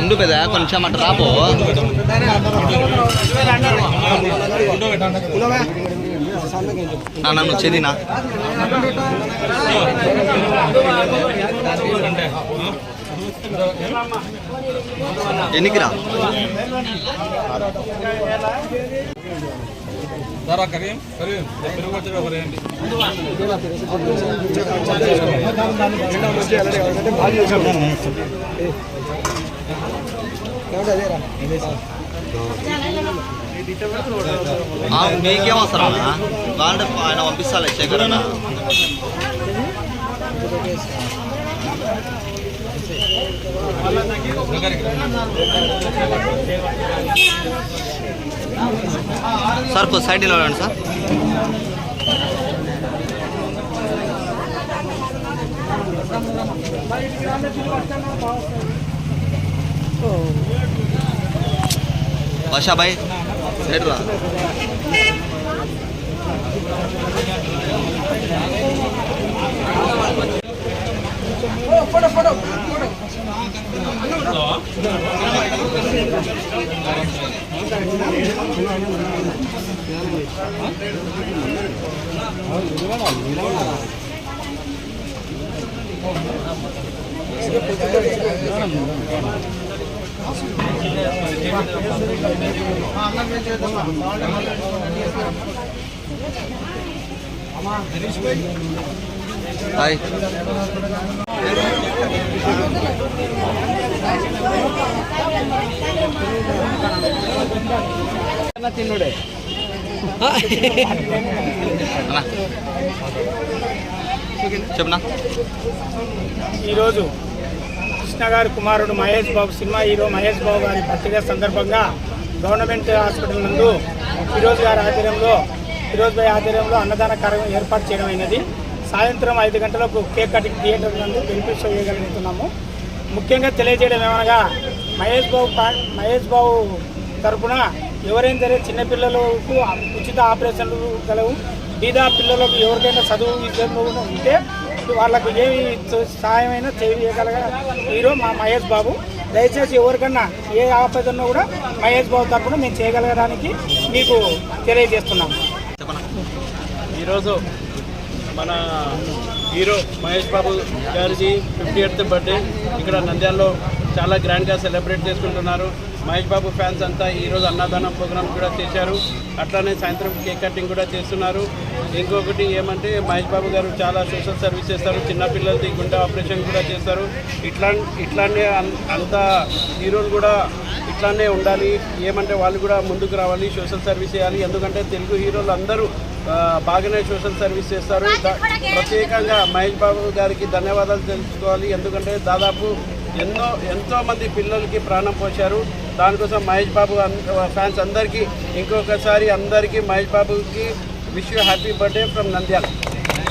ఉండు పెద్ద కొంచెం అట్లా రాపో నన్ను చెదినా ఎన్నికి రా మీకేం అవసరం వాళ్ళంటే ఆయన పంపిస్తాలే శేఖరన్న సార్ కొంచెం సైడ్ నిలబడండి సార్ భాషాబాయ్ సైడ్ రా హాయ్ తిన్నుడే చెప్పనా ఈరోజు కృష్ణ గారి కుమారుడు మహేష్ బాబు సినిమా హీరో మహేష్ బాబు గారి బర్త్డే సందర్భంగా గవర్నమెంట్ హాస్పిటల్ నందు ఫిరోజ్ భాయ్ ఆధ్వర్యంలో అన్నదాన కార్యక్రమం ఏర్పాటు చేయడం అయినది. సాయంత్రం 5 గంటలకు కేక్ కటింగ్ థియేటర్ నందు బెనిఫిట్ షో చేయగలుగుతున్నాము. ముఖ్యంగా తెలియజేయడం ఏమనగా మహేష్ బాబు తరఫున ఎవరైనా సరే చిన్నపిల్లలకు ఉచిత ఆపరేషన్లు గలవు. బీదా పిల్లలకు ఎవరికైనా చదువు విద్యలో ఉంటే వాళ్ళకు ఏమి సహాయమైనా చేయగలగ హీరో మా మహేష్ బాబు. దయచేసి ఎవరికన్నా ఏ ఆపదన్నా కూడా మహేష్ బాబు తరఫున మేము చేయగలగడానికి మీకు తెలియజేస్తున్నాము. ఈరోజు మన హీరో మహేష్ బాబు గారిది 50th బర్త్డే ఇక్కడ నంద్యాలలో చాలా గ్రాండ్గా సెలబ్రేట్ చేసుకుంటున్నారు. మహేష్ బాబు ఫ్యాన్స్ అంతా ఈరోజు అన్నదానం ప్రోగ్రామ్ కూడా చేశారు. అట్లానే సాయంత్రం కేక్ కటింగ్ కూడా చేస్తున్నారు. ఇంకొకటి ఏమంటే మహేష్ బాబు గారు చాలా సోషల్ సర్వీస్ చేస్తారు. చిన్నపిల్లలది గుండె ఆపరేషన్ కూడా చేస్తారు. ఇట్లానే అంతా హీరోలు కూడా ఇట్లానే ఉండాలి. ఏమంటే వాళ్ళు కూడా ముందుకు రావాలి, సోషల్ సర్వీస్ చేయాలి. ఎందుకంటే తెలుగు హీరోలు అందరూ బాగానే సోషల్ సర్వీస్ చేస్తారు. ప్రత్యేకంగా మహేష్ బాబు గారికి ధన్యవాదాలు తెలుసుకోవాలి. ఎందుకంటే దాదాపు ఎంతోమంది పిల్లలకి ప్రాణం పోశారు. దానికోసం మహేష్ బాబు ఫ్యాన్స్ అందరికీ ఇంకొకసారి అందరికీ మహేష్ బాబుకి wish you happy birthday from Nandyal.